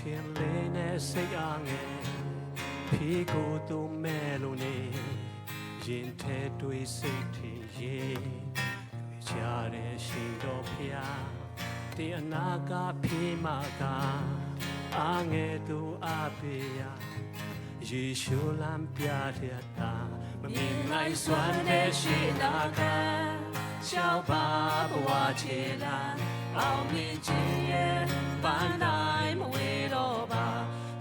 天လေးနဲ့စိတ်အားငယ်ဖီးကိုသူမဲ့လို့နေရင်ထဲတွေးစိတ်ထင်ရင်တွေ့ကြတဲ့ရှင်တော်ဖျားဒီအနာကဖေးမကအားငယ်သူအပေရာယေရှုလမ်းပြတဲ့တာမမြင်နိုင်စွမ်းတဲ့ရှင်နာကရှောက်ပါဘဝချေလာအောင်မြင်ခြင်းရဲ့ပန်းတိုင်းမဝေတော့ပါ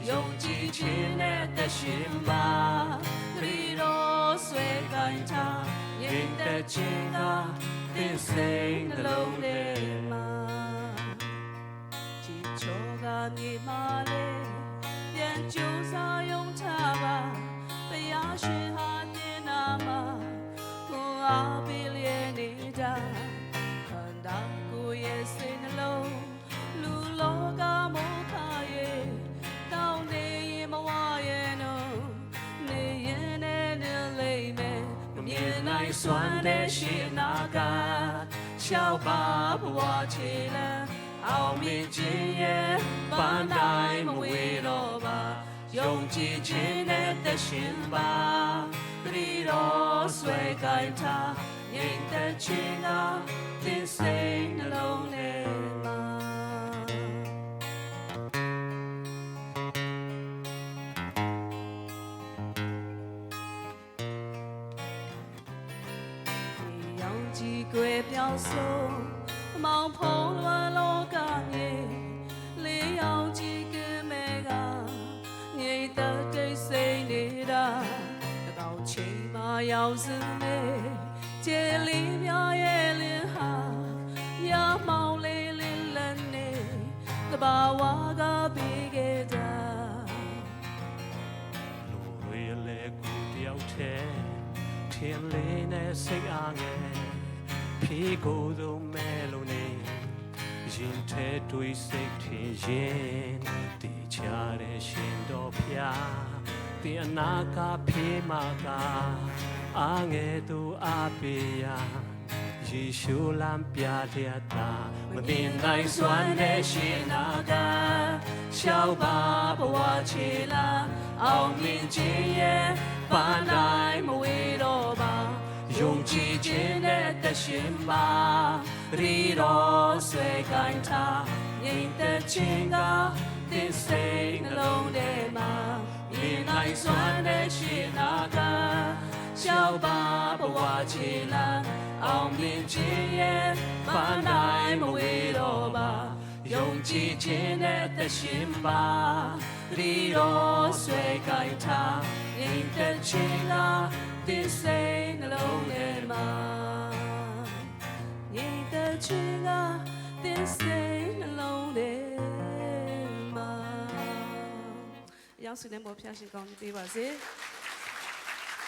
ယုံကြည်ခြင်းနဲ့သက်ရှင်ပါခရီးတော်ဆွဲကိုင်းထားရင်သက်ခြင်းကသင်စိတ်နှလုံးထဲမှာကြည်ချောကမြေမာလေပြန်ကြိုးစားယုံချပါဘုရားရှင်ဟာတင်နာမှာကိုအားပေးလျက်နေကြခန္ဓာကိုယ်ရဲ့စိတ်နှလုံးလူလောကမောခရဲ့တောင်းနေရင်မဝရဲ့နော်နေရင်နဲ့လိမ့်မယ်မမြင်နိုင်စွမ်းတဲ့ရှင်နာကရှောက်ပါဘဝချေလန်းအောင်မြင်ခြင်းရဲ့ပန်းတိုင်းမဝေတော့ပါယုံကြည်ခြင်းနဲ့သက်ရှင်ပါခရီးတော်ဆွဲကိုင်းထားငြိမ်သက်ခြင်းကသင်စိတ်နှလုံးထဲမှာရောင်ကြည်ကွယ်ပြောင်းဆုံးမောင်ဖုံးလွှမ်းလောကမြေလေးရောင်ကြည်ကမဲကငြိမ်သက်တိတ်ဆိတ်နေတာတကောင်ချိန်မှရောက်စမဲကျေလေးများရဲ့လင်းဟာရမောင်လေးလေးလက်နေတဘာဝကပြီးခဲ့တာလူတွေလည်းကိုတယောက်တည်းထင်လေးနဲ့စိတ်အားငယ်ဖီးကိုယ်သူမဲ့လို့နေရင်ထဲတွေးစိတ်ထင်ရင်တည်ချတဲ့ရှင်တော်ဖျားတင်အနာကဖေးမကအားငယ်သူအပေရာယေရှုလမ်းပြတဲ့တာမမြင်နိုင်စွမ်းတဲ့ရှင်နာကရှောက်ပါဘဝချေလာအောင်မြင်ခြင်းရဲ့ပန်းတိုင်းမဝေတော့ပါယုံကြည်ခြင်းနဲ့သက်ရှင်ပါခရီးတော်ဆွဲကိုင်းထားငြိမ်သက်ခြင်းကသင်စိတ်နှလုံးထဲမှာမြင်နိုင်စွမ်းတဲ့ရှင်နာကရှောက်ပါဘဝချေလာအောင်မြင်ခြင်းရဲ့ပန်းတိုင်းမဝေတော့ပါယုံကြည်ခြင်းနဲ့သက်ရှင်ပါခရီးတော်ဆွဲကိုင်းထားငြိမ်သက်ခြင်းကသင်စိတ်နှလုံးထဲမှာငြိမ်သက်ခြင်းကသင်စိတ်နှလုံးထဲမှာရောက်စီတဲ့ဘောဖျားရှင်ကောင်းကြီးပေးပါစေ